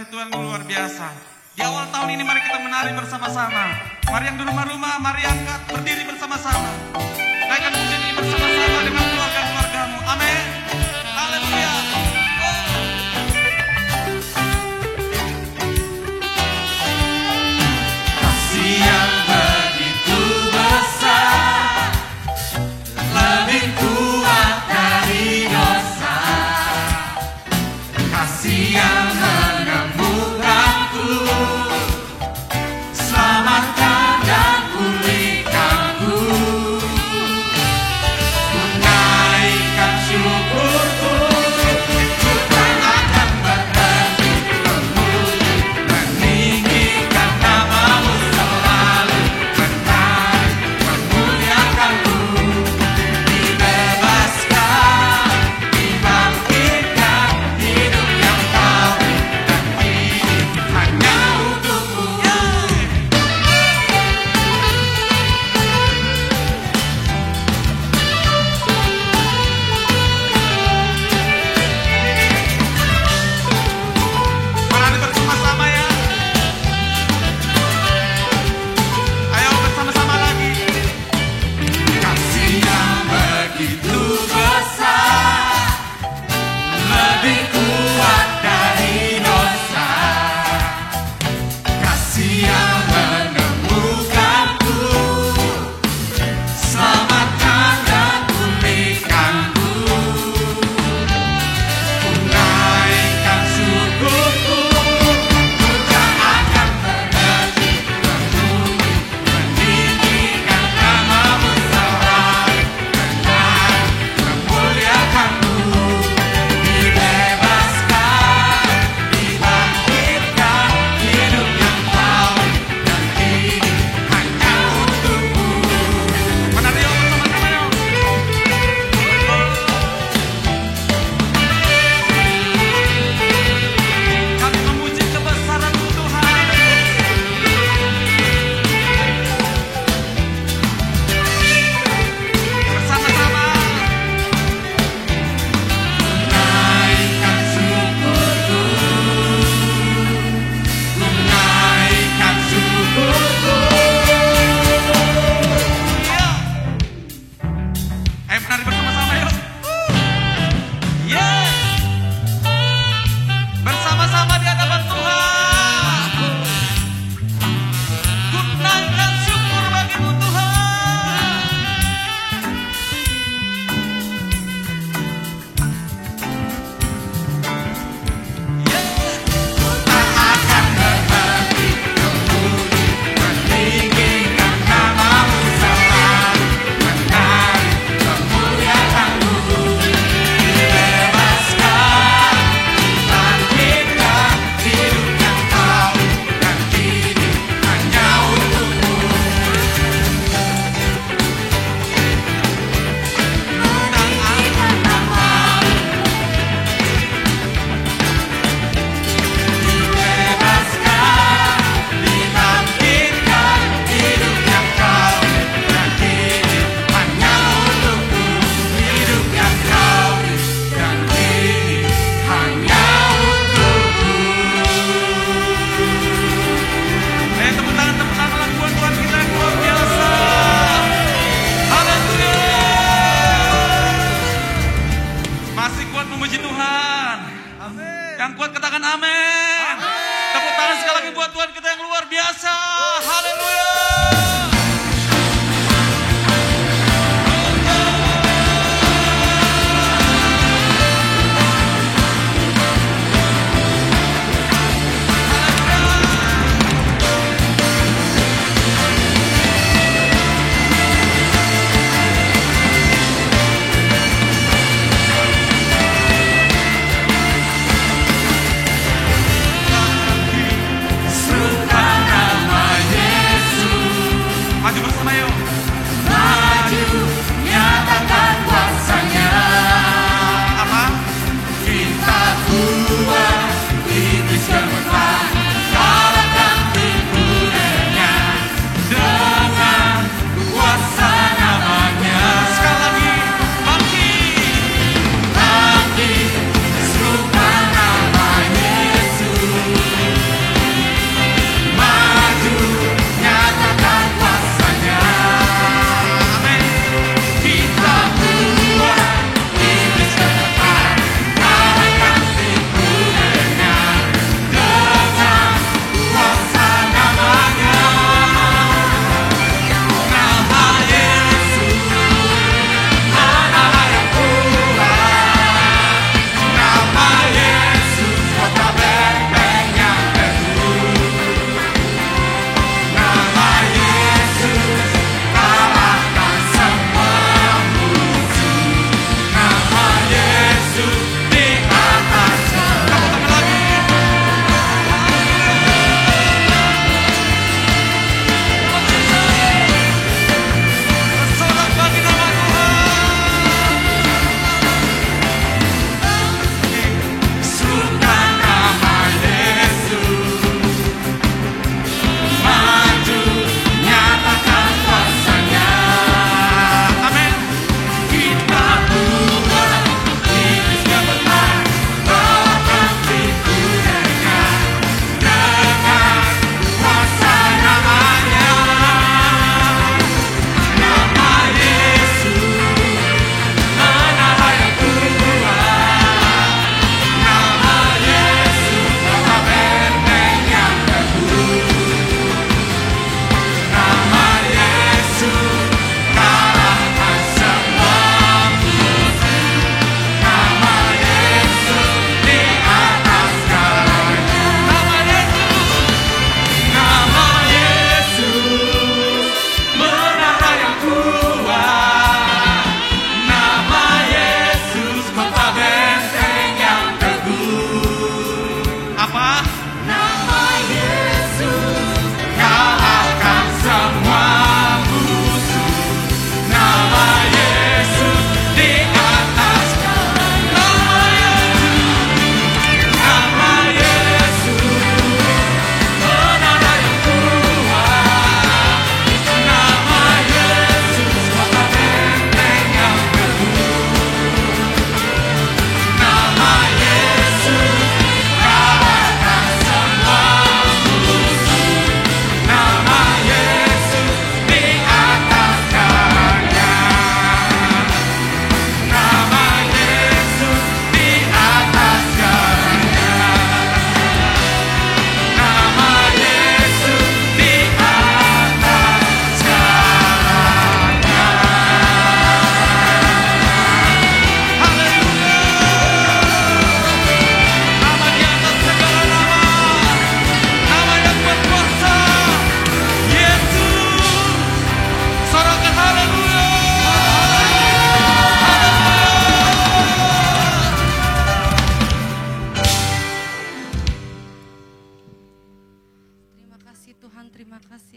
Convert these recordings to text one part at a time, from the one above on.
kasih Tuhan yang luar biasa. Di awal tahun ini mari kita menari bersama-sama. Mari yang di rumah-rumah, mari angkat berdiri bersama-sama. Naikkan pujian ini bersama-sama dengan keluarga-keluargamu. Amin. Haleluya. Kasih yang begitu besar, lebih kuat dari dosa. Kasih yang menemukanku, selamatkan dan pulihkanku. Ku naik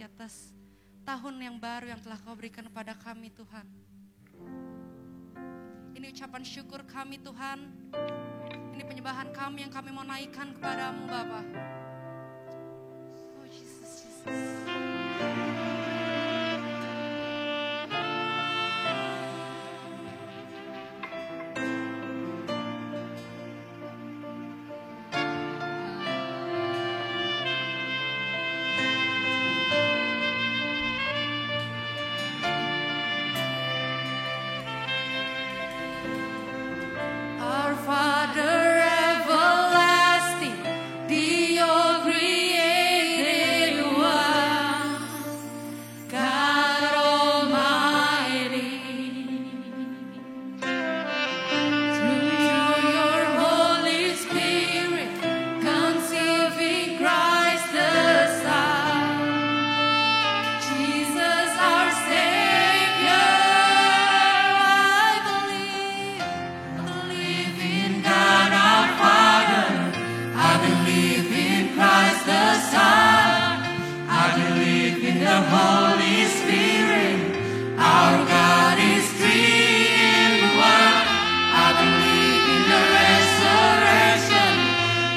atas tahun yang baru yang telah Kau berikan kepada kami Tuhan. Ini ucapan syukur kami Tuhan. Ini penyembahan kami yang kami mau naikkan kepadamu Bapa. Oh Jesus, Jesus. Our Father everlasting, the all created one, God Almighty, through your Holy Spirit, conceiving Christ the Son, Jesus our Savior, I believe in God our Father, I believe in Christ the Son, I believe in the Holy Spirit, our God is three in one, I believe in the resurrection,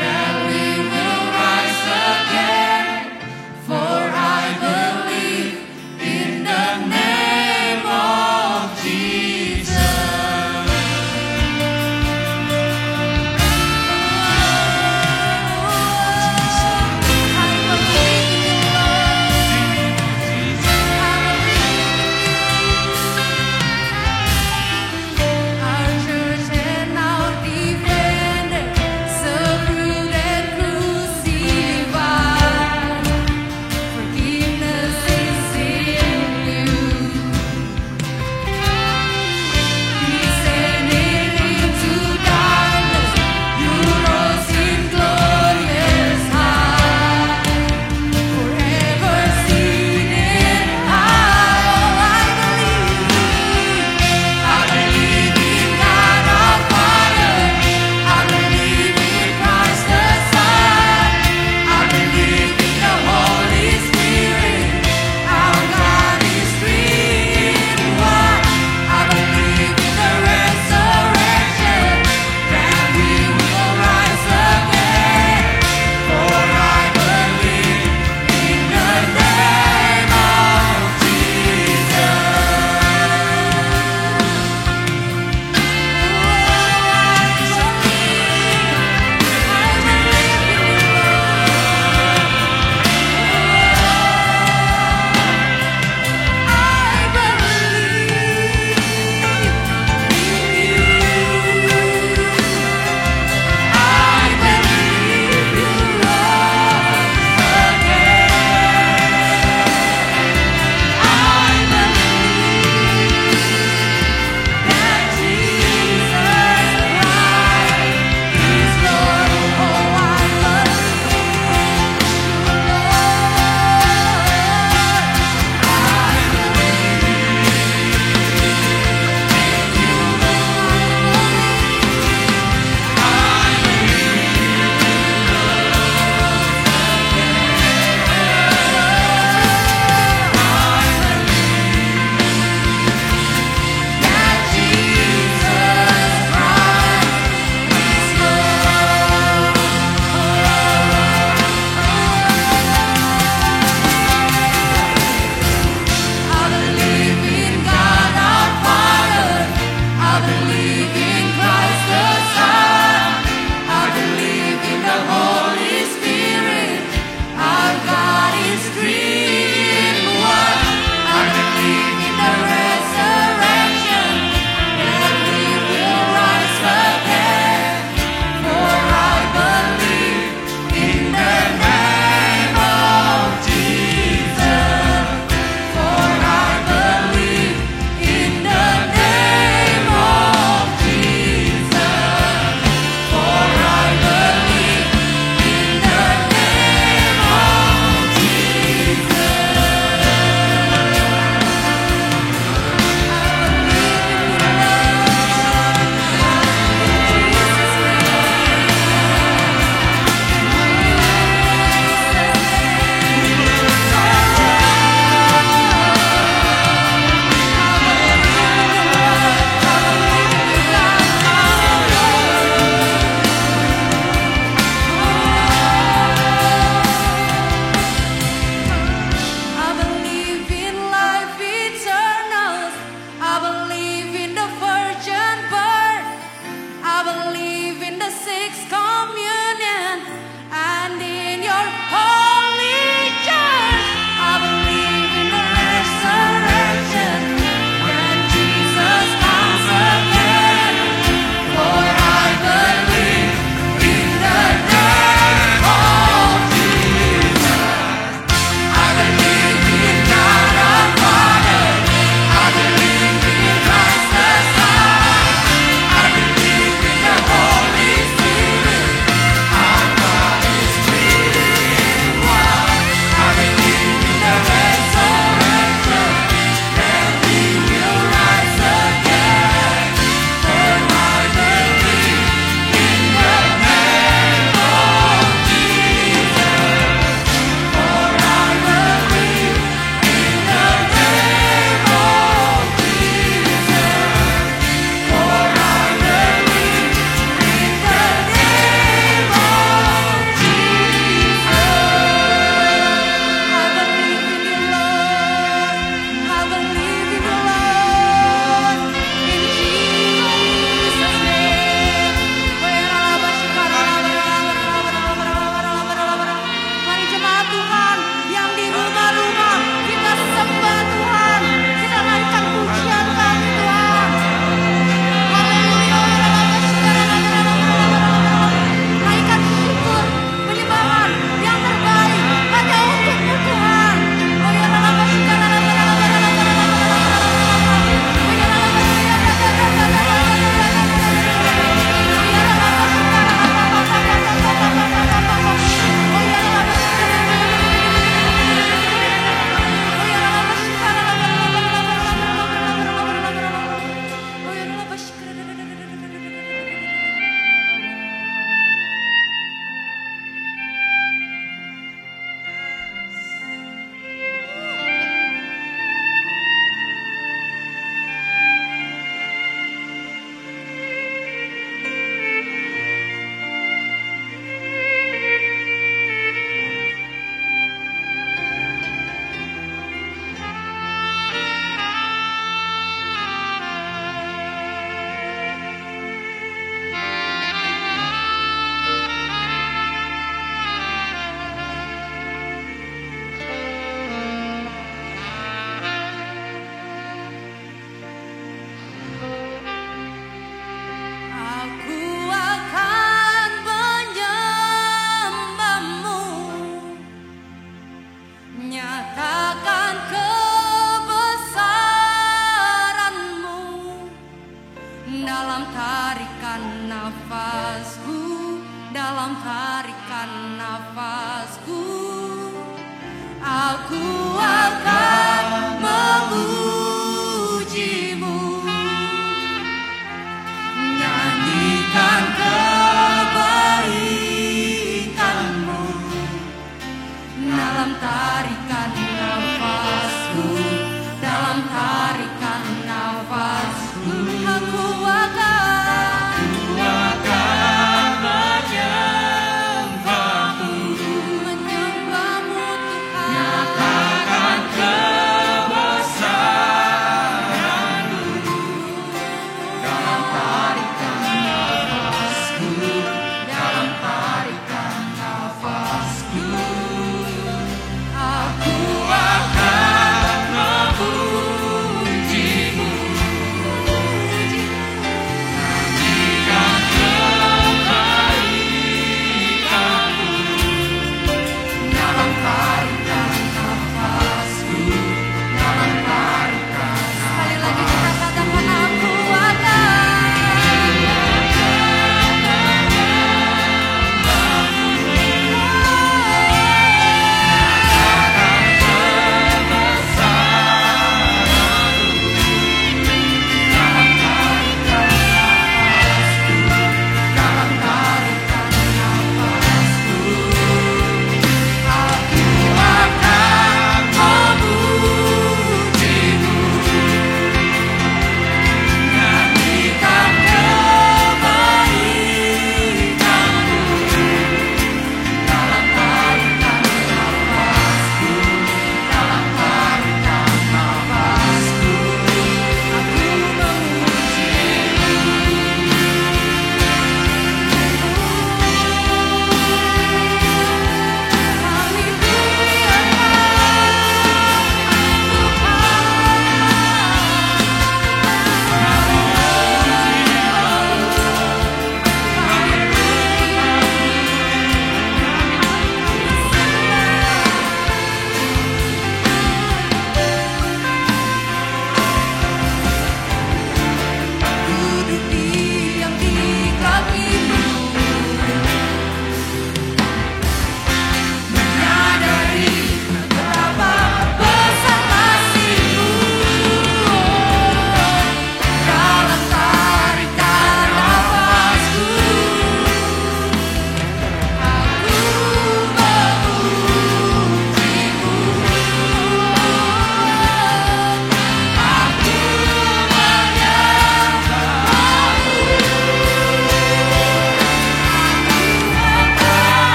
that we will rise again, for I believe in the name of Jesus. I believe in you, Lord.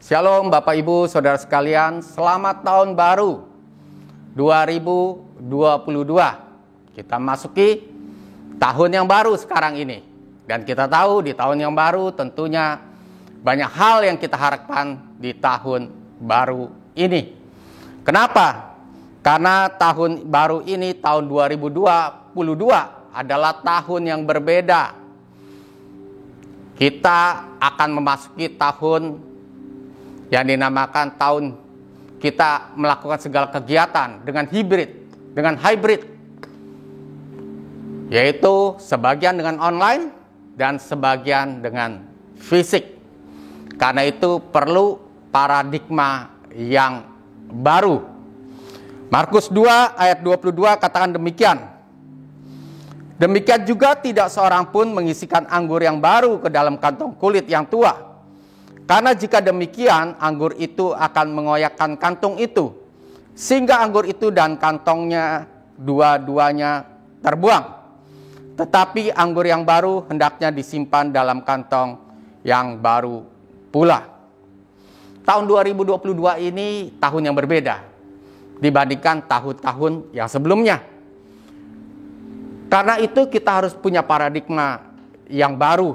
Shalom Bapak Ibu Saudara sekalian, selamat tahun baru 2022. Kita masuki tahun yang baru sekarang ini. Dan kita tahu di tahun yang baru tentunya banyak hal yang kita harapkan di tahun baru ini. Kenapa? Karena tahun baru ini, tahun 2022 adalah tahun yang berbeda. Kita akan memasuki tahun yang dinamakan tahun kita melakukan segala kegiatan dengan hybrid, yaitu sebagian dengan online dan sebagian dengan fisik. Karena itu perlu paradigma yang baru. Markus 2 ayat 22 katakan demikian. Demikian juga tidak seorang pun mengisikan anggur yang baru ke dalam kantong kulit yang tua. Karena jika demikian, anggur itu akan mengoyakkan kantong itu, sehingga anggur itu dan kantongnya dua-duanya terbuang. Tetapi anggur yang baru hendaknya disimpan dalam kantong yang baru pula. Tahun 2022 ini tahun yang berbeda dibandingkan tahun-tahun yang sebelumnya. Karena itu kita harus punya paradigma yang baru,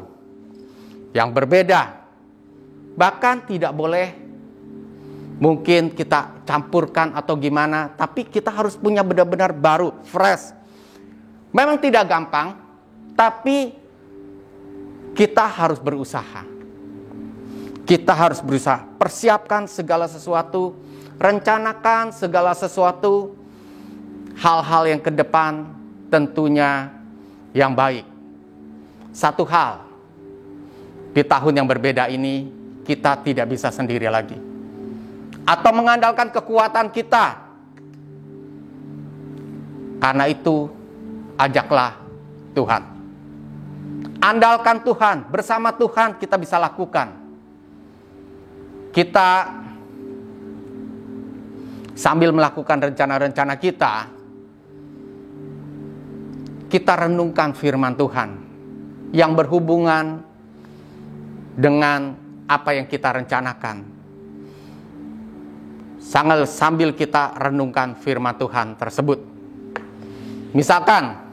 yang berbeda. Bahkan tidak boleh mungkin kita campurkan atau gimana, tapi kita harus punya benar-benar baru, fresh. Memang tidak gampang, tapi kita harus berusaha. Kita harus berusaha, persiapkan segala sesuatu, rencanakan segala sesuatu, hal-hal yang ke depan tentunya yang baik. Satu hal, di tahun yang berbeda ini, kita tidak bisa sendiri lagi. Atau mengandalkan kekuatan kita. Karena itu, ajaklah Tuhan. Andalkan Tuhan, bersama Tuhan kita bisa lakukan. Kita sambil melakukan rencana-rencana kita renungkan firman Tuhan yang berhubungan dengan apa yang kita rencanakan. Sambil kita renungkan firman Tuhan tersebut. Misalkan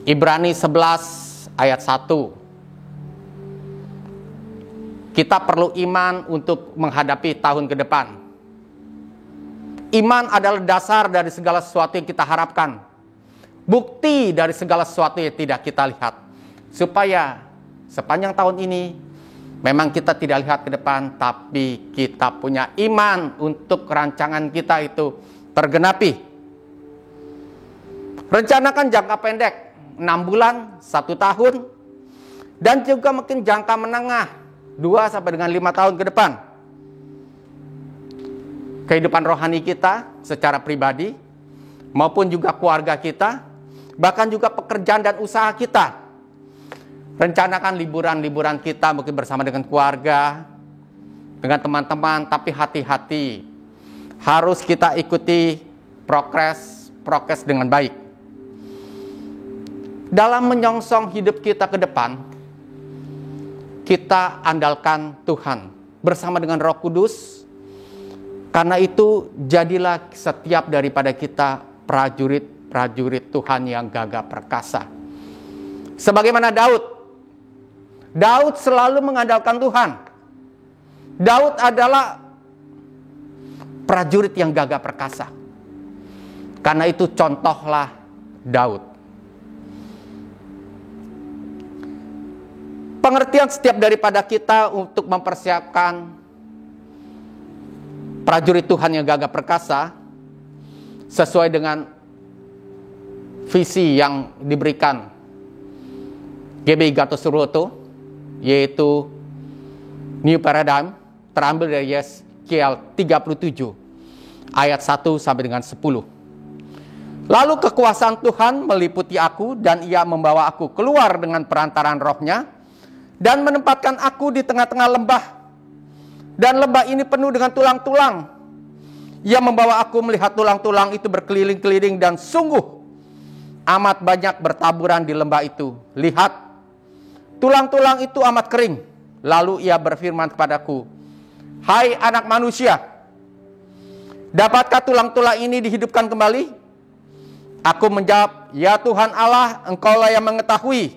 Ibrani 11 ayat 1. Kita perlu iman untuk menghadapi tahun ke depan. Iman adalah dasar dari segala sesuatu yang kita harapkan. Bukti dari segala sesuatu yang tidak kita lihat. Supaya sepanjang tahun ini memang kita tidak lihat ke depan, tapi kita punya iman untuk rancangan kita itu tergenapi. Rencanakan jangka pendek, 6 bulan, 1 tahun, dan juga mungkin jangka menengah, 2 sampai dengan 5 tahun ke depan. Kehidupan rohani kita secara pribadi, maupun juga keluarga kita, bahkan juga pekerjaan dan usaha kita. Rencanakan liburan-liburan kita mungkin bersama dengan keluarga, dengan teman-teman, tapi hati-hati. Harus kita ikuti prokes dengan baik. Dalam menyongsong hidup kita ke depan, kita andalkan Tuhan bersama dengan Roh Kudus. Karena itu jadilah setiap daripada kita prajurit Tuhan yang gagah perkasa. Sebagaimana Daud selalu mengandalkan Tuhan. Daud adalah prajurit yang gagah perkasa. Karena itu contohlah Daud. Pengertian setiap daripada kita untuk mempersiapkan prajurit Tuhan yang gagah perkasa sesuai dengan visi yang diberikan GBI Gatot Subroto, yaitu New Paradigm, terambil dari Yeskiel 37 ayat 1 sampai dengan 10. Lalu kekuasaan Tuhan meliputi aku, dan ia membawa aku keluar dengan perantaraan rohnya, dan menempatkan aku di tengah-tengah lembah. Dan lembah ini penuh dengan tulang-tulang. Ia membawa aku melihat tulang-tulang itu berkeliling-keliling, dan sungguh amat banyak bertaburan di lembah itu. Lihat, tulang-tulang itu amat kering. Lalu ia berfirman kepadaku, Hai anak manusia, dapatkah tulang-tulang ini dihidupkan kembali? Aku menjawab, ya Tuhan Allah, Engkaulah yang mengetahui.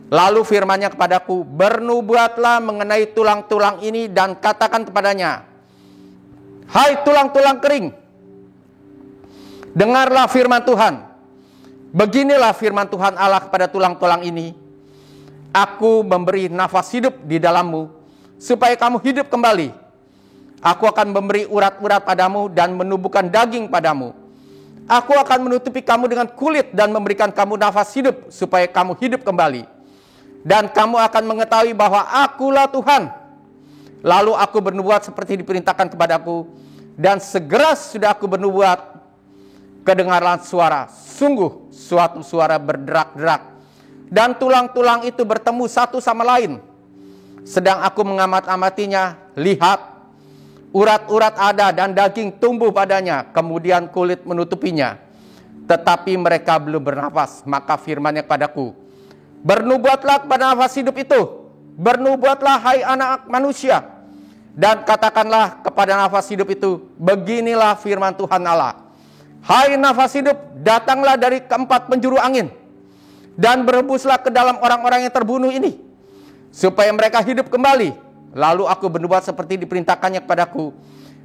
Lalu firman-Nya kepadaku, bernubuatlah mengenai tulang-tulang ini dan katakan kepadanya, hai tulang-tulang kering, dengarlah firman Tuhan. Beginilah firman Tuhan Allah kepada tulang-tulang ini. Aku memberi nafas hidup di dalammu, supaya kamu hidup kembali. Aku akan memberi urat-urat padamu dan menumbuhkan daging padamu. Aku akan menutupi kamu dengan kulit dan memberikan kamu nafas hidup, supaya kamu hidup kembali. Dan kamu akan mengetahui bahwa Akulah Tuhan. Lalu aku bernubuat seperti diperintahkan kepadaku. Dan segera sudah aku bernubuat, kedengaran suara, sungguh suatu suara berderak-derak. Dan tulang-tulang itu bertemu satu sama lain. Sedang aku mengamat-amatinya, lihat, urat-urat ada dan daging tumbuh padanya, kemudian kulit menutupinya. Tetapi mereka belum bernafas. Maka firman-Nya kepadaku, bernubuatlah kepada nafas hidup itu. Bernubuatlah hai anak manusia. Dan katakanlah kepada nafas hidup itu, beginilah firman Tuhan Allah. Hai nafas hidup, datanglah dari keempat penjuru angin. Dan berhembuslah ke dalam orang-orang yang terbunuh ini, supaya mereka hidup kembali. Lalu aku bernubuat seperti diperintahkannya kepadaku.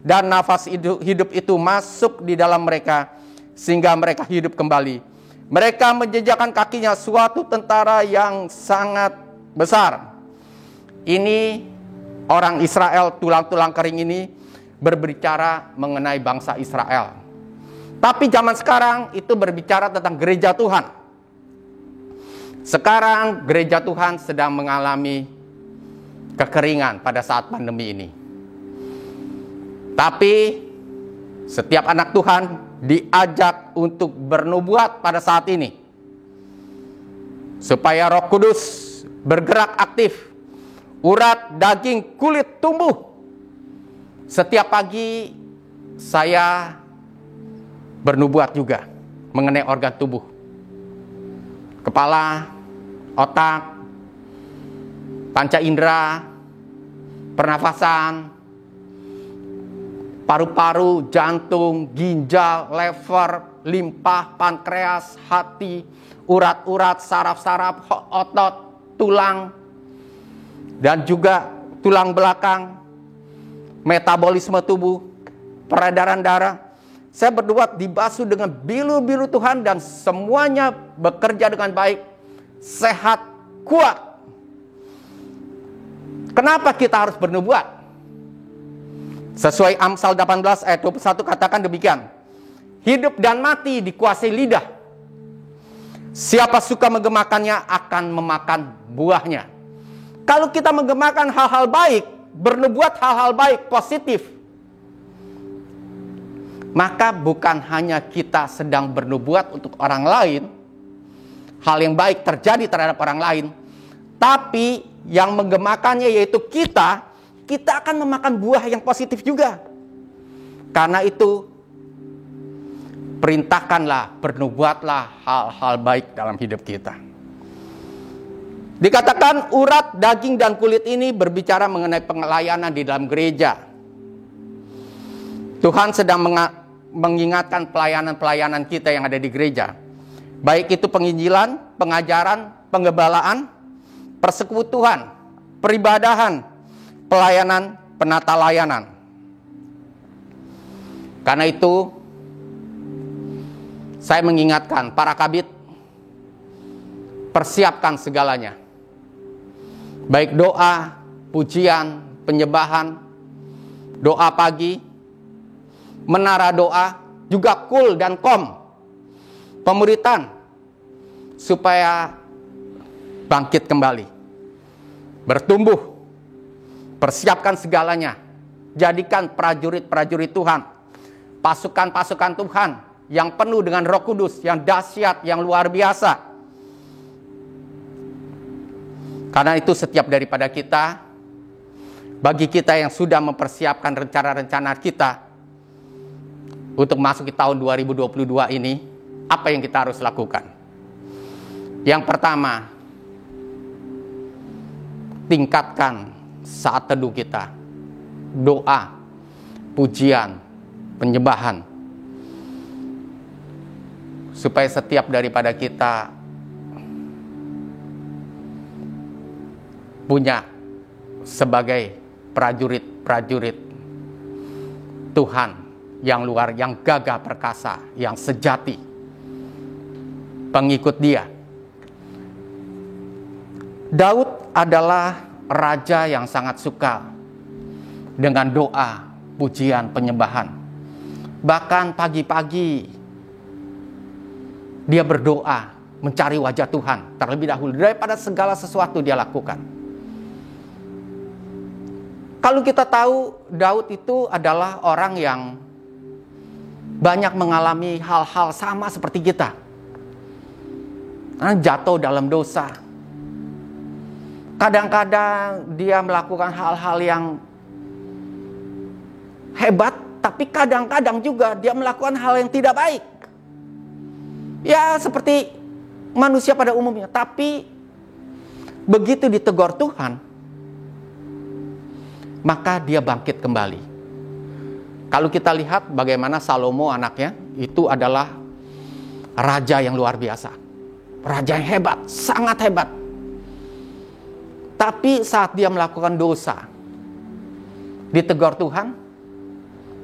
Dan nafas hidup itu masuk di dalam mereka, sehingga mereka hidup kembali. Mereka menjejakkan kakinya suatu tentara yang sangat besar. Ini orang Israel, tulang-tulang kering ini berbicara mengenai bangsa Israel. Tapi zaman sekarang itu berbicara tentang gereja Tuhan. Sekarang gereja Tuhan sedang mengalami kekeringan pada saat pandemi ini. Tapi setiap anak Tuhan diajak untuk bernubuat pada saat ini, supaya Roh Kudus bergerak aktif, urat, daging, kulit tumbuh. Setiap pagi saya bernubuat juga mengenai organ tubuh, kepala, otak, panca indera, pernafasan, paru-paru, jantung, ginjal, lever, limpa, pankreas, hati, urat-urat, saraf-saraf, otot, tulang, dan juga tulang belakang, metabolisme tubuh, peredaran darah. Saya bernubuat dibasuh dengan bilu-bilu Tuhan dan semuanya bekerja dengan baik, sehat, kuat. Kenapa kita harus bernubuat? Sesuai Amsal 18 ayat 21 katakan demikian. Hidup dan mati dikuasai lidah. Siapa suka menggemakannya akan memakan buahnya. Kalau kita menggemakan hal-hal baik, bernubuat hal-hal baik, positif, maka bukan hanya kita sedang bernubuat untuk orang lain, hal yang baik terjadi terhadap orang lain, tapi yang menggemakannya yaitu kita akan memakan buah yang positif juga. Karena itu, perintahkanlah, bernubuatlah hal-hal baik dalam hidup kita. Dikatakan urat, daging, dan kulit ini berbicara mengenai pelayanan di dalam gereja. Tuhan sedang mengingatkan pelayanan-pelayanan kita yang ada di gereja. Baik itu penginjilan, pengajaran, penggebalaan, persekutuan, peribadahan, pelayanan, penata layanan. Karena itu, saya mengingatkan para kabit, persiapkan segalanya. Baik doa, pujian, penyembahan, doa pagi, menara doa, juga kul dan kom, pemuritan, supaya bangkit kembali, bertumbuh. Persiapkan segalanya. Jadikan prajurit-prajurit Tuhan, pasukan-pasukan Tuhan yang penuh dengan Roh Kudus, yang dahsyat, yang luar biasa. Karena itu setiap daripada kita, bagi kita yang sudah mempersiapkan rencana-rencana kita untuk masuk ke tahun 2022 ini, apa yang kita harus lakukan? Yang pertama, tingkatkan saat teduh kita. doa, pujian, penyembahan. Supaya setiap daripada kita punya sebagai prajurit-prajurit Tuhan yang luar, yang gagah perkasa, yang sejati, pengikut Dia. Daud adalah raja yang sangat suka dengan doa, pujian, penyembahan. Bahkan pagi-pagi dia berdoa, mencari wajah Tuhan terlebih dahulu daripada segala sesuatu dia lakukan. Kalau kita tahu Daud itu adalah orang yang banyak mengalami hal-hal sama seperti kita. Jatuh dalam dosa. Kadang-kadang dia melakukan hal-hal yang hebat, tapi kadang-kadang juga dia melakukan hal yang tidak baik. Ya, seperti manusia pada umumnya. Tapi begitu ditegur Tuhan, maka dia bangkit kembali. Kalau kita lihat bagaimana Salomo anaknya, itu adalah raja yang luar biasa. Raja yang hebat, sangat hebat. Tapi saat dia melakukan dosa, ditegur Tuhan,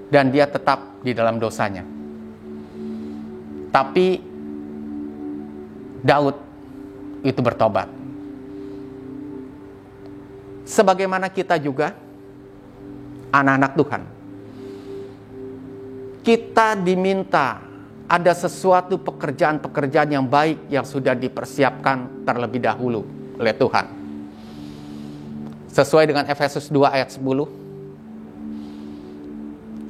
dan dia tetap di dalam dosanya. Tapi Daud itu bertobat. Sebagaimana kita juga, anak-anak Tuhan, kita diminta ada sesuatu pekerjaan-pekerjaan yang baik yang sudah dipersiapkan terlebih dahulu oleh Tuhan. Sesuai dengan Efesus 2 ayat 10,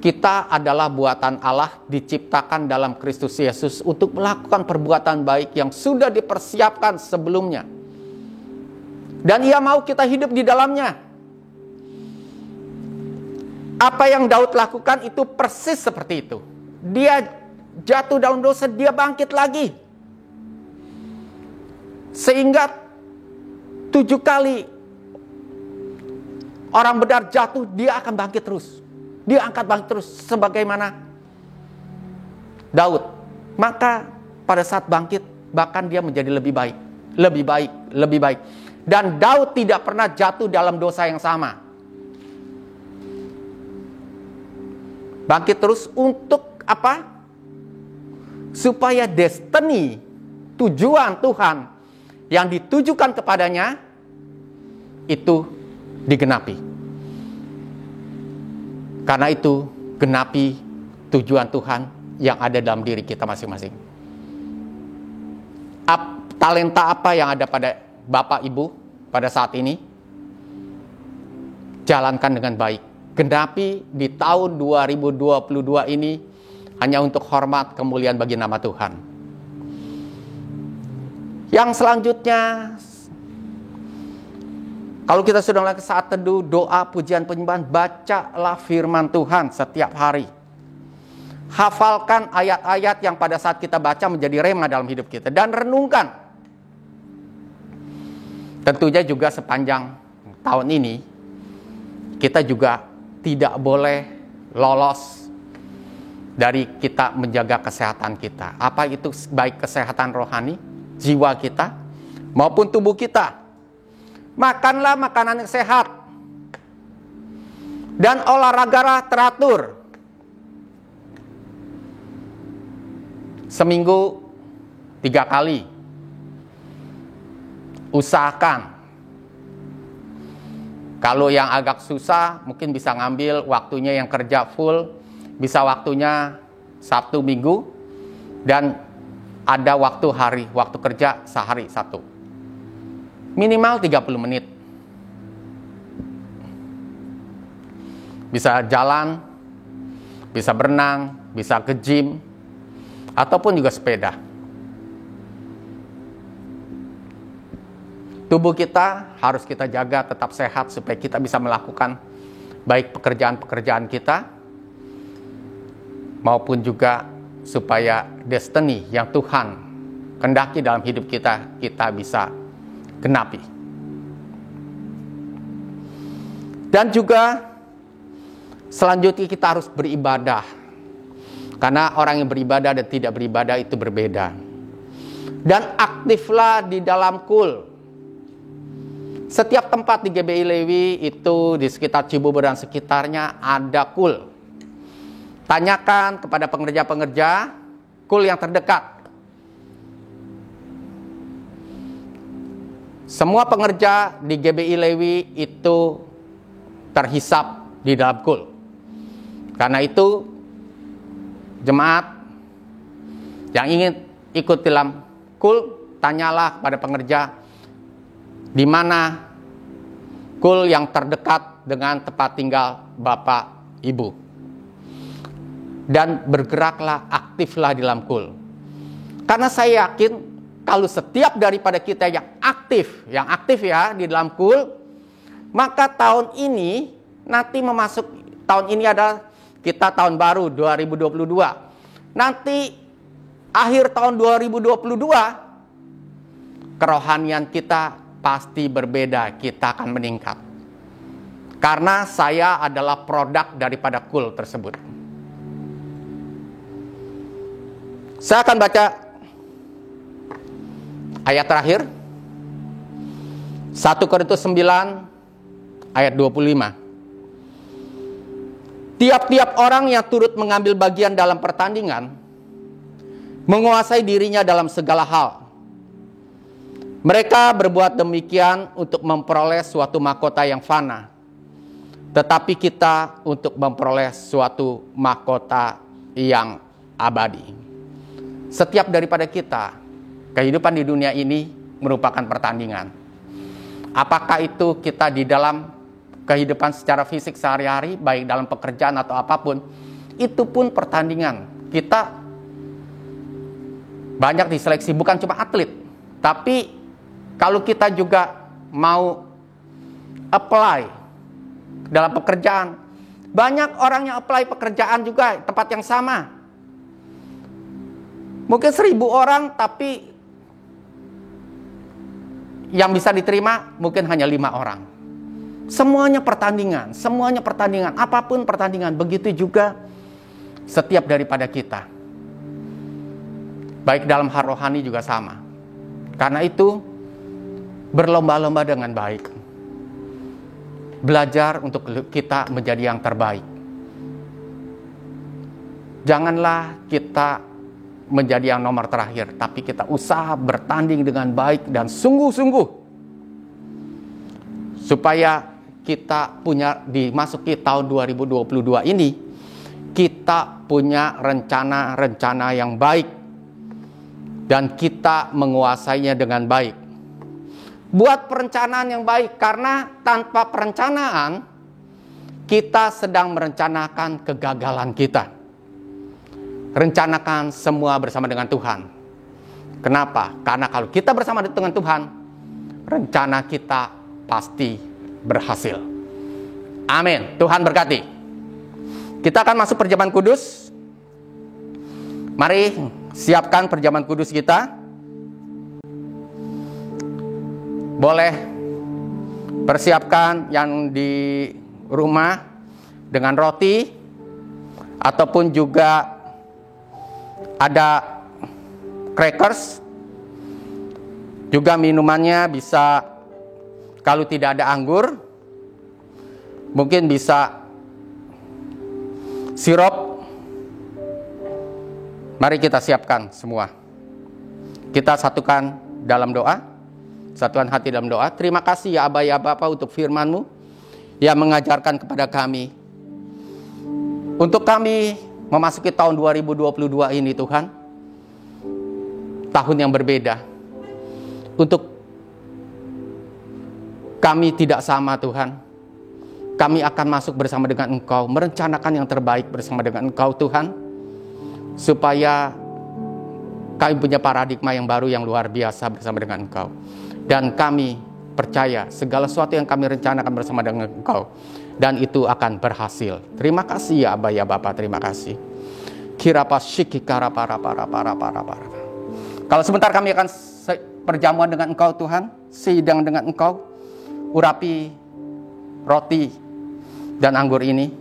kita adalah buatan Allah, diciptakan dalam Kristus Yesus untuk melakukan perbuatan baik yang sudah dipersiapkan sebelumnya. Dan Ia mau kita hidup di dalamnya. Apa yang Daud lakukan itu persis seperti itu. Dia jatuh dalam dosa, dia bangkit lagi. Sehingga 7 kali orang benar jatuh, dia akan bangkit terus. Dia angkat bangkit terus sebagaimana Daud. Maka pada saat bangkit, bahkan dia menjadi lebih baik. Lebih baik, lebih baik. Dan Daud tidak pernah jatuh dalam dosa yang sama. Bangkit terus untuk apa? Supaya destiny, tujuan Tuhan yang ditujukan kepadanya itu digenapi. Karena itu, genapi tujuan Tuhan yang ada dalam diri kita masing-masing. Talenta apa yang ada pada Bapak Ibu pada saat ini? Jalankan dengan baik. Genapi di tahun 2022 ini hanya untuk hormat kemuliaan bagi nama Tuhan. Yang selanjutnya, kalau kita sudah melakukan saat teduh, doa, pujian, penyembahan, bacalah firman Tuhan setiap hari. Hafalkan ayat-ayat yang pada saat kita baca menjadi rema dalam hidup kita. Dan renungkan. Tentunya juga sepanjang tahun ini, kita juga tidak boleh lolos dari kita menjaga kesehatan kita. Apa itu baik kesehatan rohani, jiwa kita, maupun tubuh kita. Makanlah makanan yang sehat. Dan olahragalah teratur. Seminggu 3 kali. Usahakan. Kalau yang agak susah, mungkin bisa ngambil waktunya yang kerja full. Bisa waktunya Sabtu Minggu. Dan ada waktu kerja sehari 1. Minimal 30 menit. Bisa jalan, bisa berenang, bisa ke gym, ataupun juga sepeda. Tubuh kita harus kita jaga tetap sehat supaya kita bisa melakukan baik pekerjaan-pekerjaan kita, maupun juga supaya destiny yang Tuhan kehendaki dalam hidup kita, kita bisa genapi. Dan juga Selanjutnya kita harus beribadah. Karena orang yang beribadah dan tidak beribadah itu berbeda. Dan aktiflah di dalam kul. Setiap tempat di GBI Lewi itu di sekitar Cibubur dan sekitarnya ada kul. Tanyakan kepada pengerja-pengerja kul yang terdekat. Semua pengerja di GBI Lewi itu terhisap di dalam kul. Karena itu jemaat yang ingin ikut dalam kul, tanyalah kepada pengerja di mana kul yang terdekat dengan tempat tinggal Bapak Ibu. Dan bergeraklah, aktiflah di dalam kul. Karena saya yakin kalau setiap daripada kita yang aktif ya di dalam kul, maka tahun ini nanti tahun ini adalah kita tahun baru 2022. Nanti akhir tahun 2022 kerohanian kita pasti berbeda, kita akan meningkat. Karena saya adalah produk daripada kul tersebut. Saya akan baca ayat terakhir. 1 Korintus 9 ayat 25. Tiap-tiap orang yang turut mengambil bagian dalam pertandingan menguasai dirinya dalam segala hal. Mereka berbuat demikian untuk memperoleh suatu mahkota yang fana. Tetapi kita untuk memperoleh suatu mahkota yang abadi. Setiap daripada kita, kehidupan di dunia ini merupakan pertandingan. Apakah itu kita di dalam kehidupan secara fisik sehari-hari, baik dalam pekerjaan atau apapun, itu pun pertandingan. Kita banyak diseleksi, bukan cuma atlet, tapi kalau kita juga mau apply dalam pekerjaan, banyak orang yang apply pekerjaan juga tempat yang sama. Mungkin 1.000 orang, tapi yang bisa diterima mungkin hanya 5 orang. Semuanya pertandingan, apapun pertandingan. Begitu juga setiap daripada kita. Baik dalam hal rohani juga sama. Karena itu, berlomba-lomba dengan baik. Belajar untuk kita menjadi yang terbaik. Janganlah kita menjadi yang nomor terakhir, tapi kita usaha bertanding dengan baik dan sungguh-sungguh. Supaya kita punya dimasuki tahun 2022 ini, kita punya rencana-rencana yang baik. Dan kita menguasainya dengan baik. Buat perencanaan yang baik, karena tanpa perencanaan, kita sedang merencanakan kegagalan kita. Rencanakan semua bersama dengan Tuhan. Kenapa? Karena kalau kita bersama dengan Tuhan, rencana kita pasti berhasil. Amin. Tuhan berkati. Kita akan masuk perjamuan kudus. Mari siapkan perjamuan kudus kita. Boleh persiapkan yang di rumah dengan roti, ataupun juga ada crackers. Juga minumannya bisa, kalau tidak ada anggur, mungkin bisa sirup. Mari kita siapkan semua. Kita satukan dalam doa. Satukan hati dalam doa. Terima kasih ya Aba ya Bapa untuk firman-Mu yang mengajarkan kepada kami. Untuk kami memasuki tahun 2022 ini Tuhan. Tahun yang berbeda. Untuk kami tidak sama Tuhan. Kami akan masuk bersama dengan Engkau. Merencanakan yang terbaik bersama dengan Engkau Tuhan. Supaya kami punya paradigma yang baru yang luar biasa bersama dengan Engkau. Dan kami percaya segala sesuatu yang kami rencanakan bersama dengan Engkau. Dan itu akan berhasil. Terima kasih ya Aba ya Bapa, terima kasih. Kirapa syiki kara para. Kalau sebentar kami akan perjamuan dengan Engkau Tuhan. Sidang dengan Engkau. Urapi roti dan anggur ini.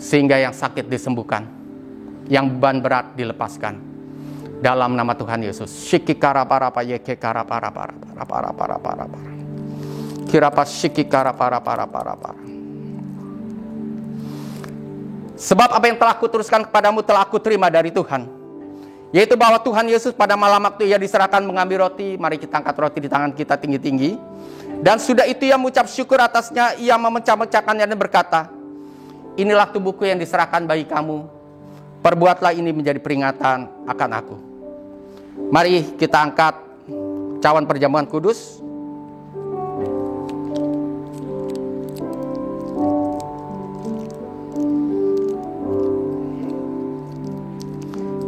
sehingga yang sakit disembuhkan, yang beban berat dilepaskan. Dalam nama Tuhan Yesus. Shikikara para pa yeke kara para para para para para para. Kirapa shikikara para para para para. Sebab apa yang telah kuteruskan kepadamu telah aku terima dari Tuhan. Yaitu bahwa Tuhan Yesus pada malam waktu ia diserahkan mengambil roti. Mari kita angkat roti di tangan kita tinggi-tinggi. Dan sudah itu ia mengucap syukur atasnya. Ia memecah-mecahkannya dan berkata, inilah tubuhku yang diserahkan bagi kamu. Perbuatlah ini menjadi peringatan akan aku. Mari kita angkat cawan perjamuan kudus.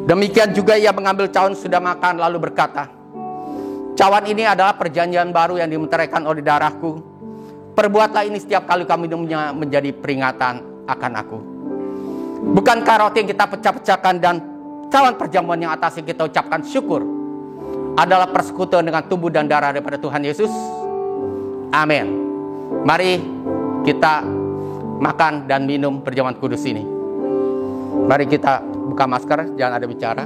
Demikian juga ia mengambil cawan sudah makan lalu berkata, cawan ini adalah perjanjian baru yang dimeteraikan oleh darahku. Perbuatlah ini setiap kali kamu minumnya menjadi peringatan akan aku. Bukankah roti yang kita pecah-pecahkan dan cawan perjamuan yang atasnya kita ucapkan syukur adalah persekutuan dengan tubuh dan darah daripada Tuhan Yesus? Amin. Mari kita makan dan minum perjamuan kudus ini. Mari kita buka masker, jangan ada bicara.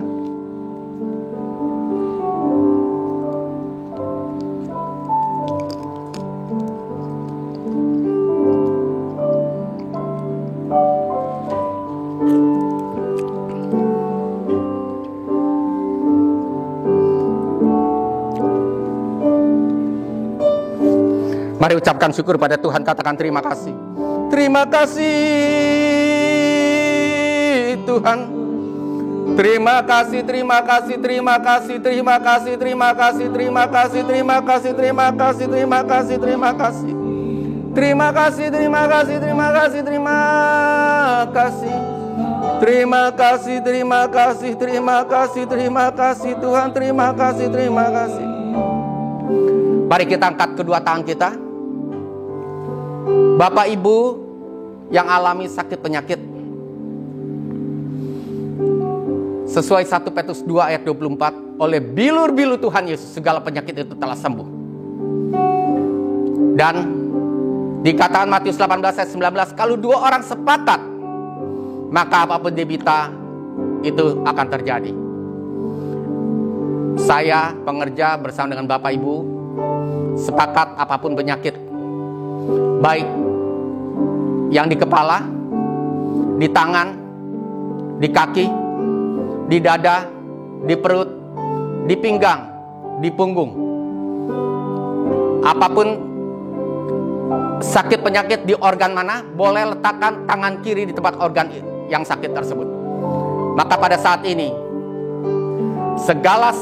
Mari ucapkan syukur pada Tuhan, katakan terima kasih. Terima kasih Tuhan. Terima kasih, terima kasih, terima kasih, terima kasih, terima kasih, terima kasih, terima kasih, terima kasih, terima kasih, terima kasih. Terima kasih, terima kasih, terima kasih, terima kasih. Terima kasih, terima kasih, terima kasih, terima kasih Tuhan, terima kasih, terima kasih. Mari kita angkat kedua tangan kita. Bapak Ibu yang alami sakit penyakit, sesuai 1 Petrus 2 ayat 24, oleh bilur-bilur Tuhan Yesus segala penyakit itu telah sembuh. Dan dikatakan Matius 18 ayat 19, kalau dua orang sepakat, maka apapun debita itu akan terjadi. Saya pengerja bersama dengan Bapak Ibu sepakat apapun penyakit, baik yang di kepala, di tangan, di kaki, di dada, di perut, di pinggang, di punggung. Apapun sakit penyakit di organ mana, boleh letakkan tangan kiri di tempat organ yang sakit tersebut. Maka pada saat ini, segala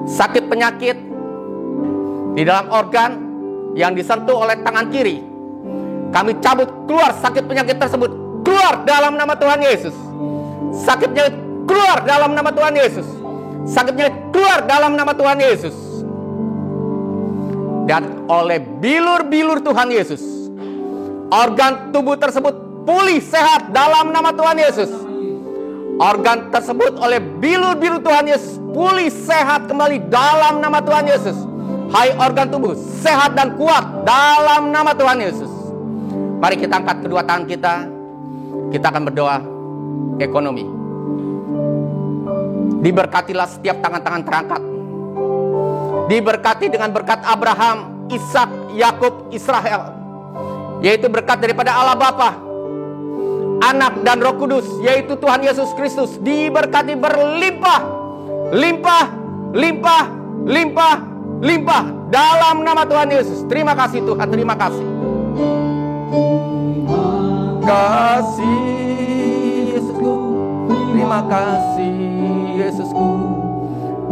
sakit penyakit di dalam organ yang disentuh oleh tangan kiri, kami cabut keluar sakit penyakit tersebut. Keluar dalam nama Tuhan Yesus. Sakit penyakit keluar dalam nama Tuhan Yesus. Sakit penyakit keluar dalam nama Tuhan Yesus. Dan oleh bilur-bilur Tuhan Yesus, organ tubuh tersebut pulih sehat dalam nama Tuhan Yesus. Organ tersebut oleh bilur-bilur Tuhan Yesus pulih sehat kembali dalam nama Tuhan Yesus. Hai organ tubuh, sehat dan kuat dalam nama Tuhan Yesus. Mari kita angkat kedua tangan kita. Kita akan berdoa ekonomi. Diberkatilah setiap tangan-tangan terangkat. Diberkati dengan berkat Abraham, Ishak, Yakub, Israel, yaitu berkat daripada Allah Bapa, Anak dan Roh Kudus, yaitu Tuhan Yesus Kristus. Diberkati berlimpah, limpah, limpah, limpah, limpah dalam nama Tuhan Yesus. Terima kasih Tuhan, terima kasih. Kasih Yesusku, terima kasih Yesusku.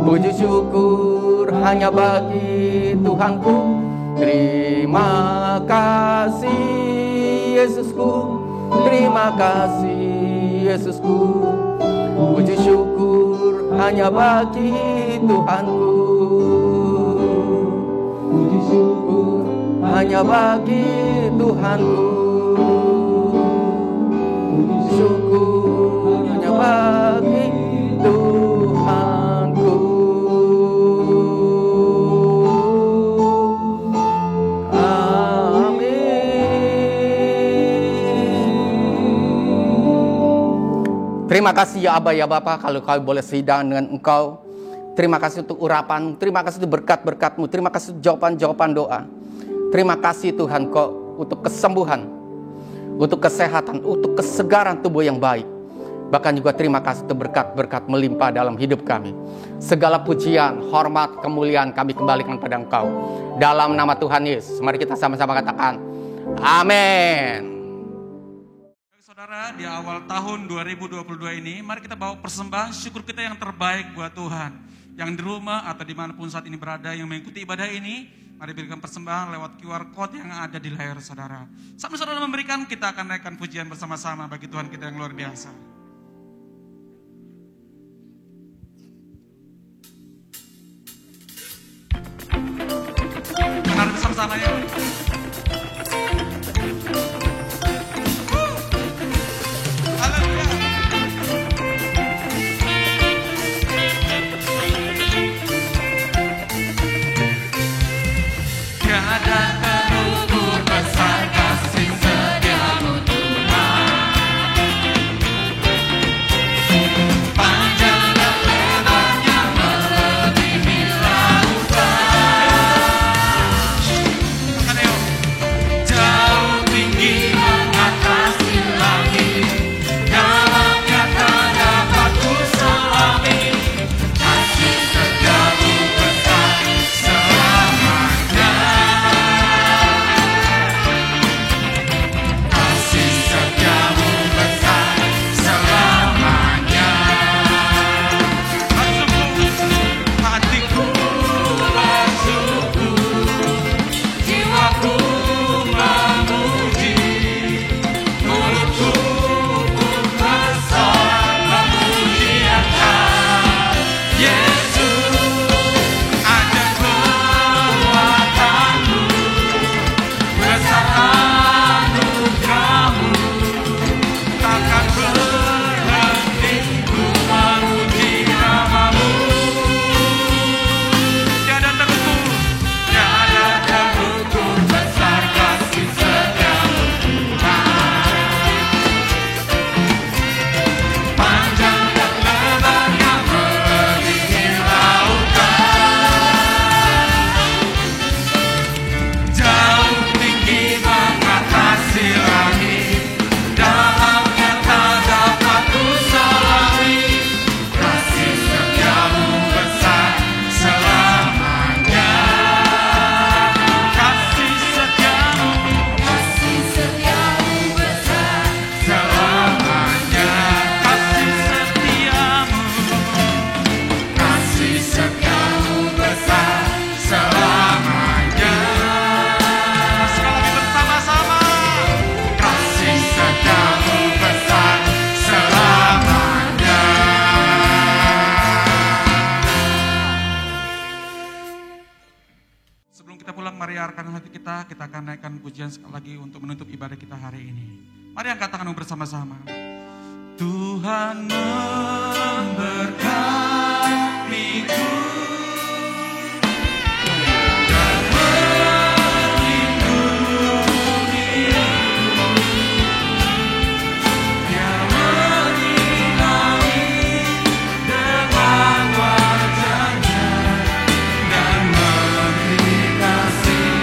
Puji syukur hanya bagi Tuhanku. Terima kasih Yesusku, terima kasih Yesusku. Puji syukur hanya bagi Tuhanku. Puji syukur hanya bagi Tuhanku. Puji syukur hanya bagi Tuhanku. Amin. Terima kasih ya Aba ya Bapa kalau kami boleh sidang dengan Engkau. Terima kasih untuk urapan, terima kasih untuk berkat-berkat-Mu, terima kasih untuk jawaban-jawaban doa. Terima kasih Tuhan kau untuk kesembuhan, untuk kesehatan, untuk kesegaran tubuh yang baik. Bahkan juga terima kasih untuk berkat-berkat melimpah dalam hidup kami. Segala pujian, hormat, kemuliaan kami kembalikan pada Engkau. Dalam nama Tuhan Yesus, mari kita sama-sama katakan, amin. Saudara, di awal tahun 2022 ini, mari kita bawa persembahan syukur kita yang terbaik buat Tuhan. Yang di rumah atau dimanapun saat ini berada yang mengikuti ibadah ini, mari berikan persembahan lewat QR Code yang ada di layar saudara. Sambil saudara memberikan, kita akan naikkan pujian bersama-sama bagi Tuhan kita yang luar biasa. Mari bersama-sama yuk. Kita akan naikkan pujian sekali lagi untuk menutup ibadah kita hari ini. Mari angkat tanganmu bersama-sama. Tuhan memberkatiku dan melindungi. Dia menyinari dengan wajahnya dan memberi kasih.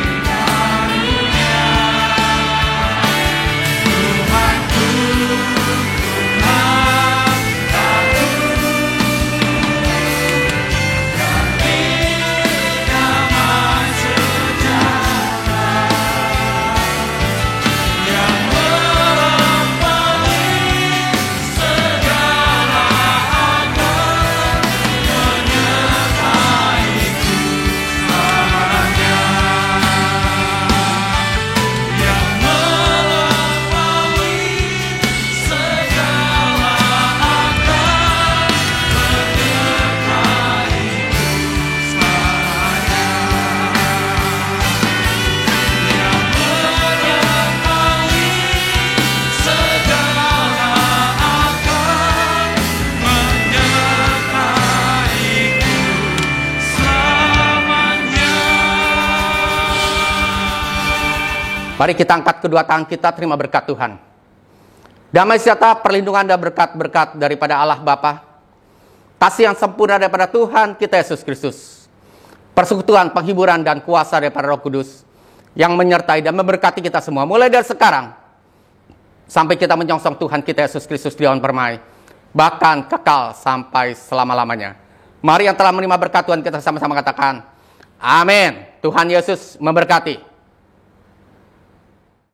Mari kita angkat kedua tangan kita, terima berkat Tuhan. Damai sejahtera, perlindungan dan berkat-berkat daripada Allah Bapa, kasih yang sempurna daripada Tuhan kita Yesus Kristus, persekutuan, penghiburan, dan kuasa daripada Roh Kudus yang menyertai dan memberkati kita semua, mulai dari sekarang sampai kita menyongsong Tuhan kita Yesus Kristus di daun permai, bahkan kekal sampai selama-lamanya. Mari yang telah menerima berkat Tuhan kita sama-sama katakan, amin. Tuhan Yesus memberkati.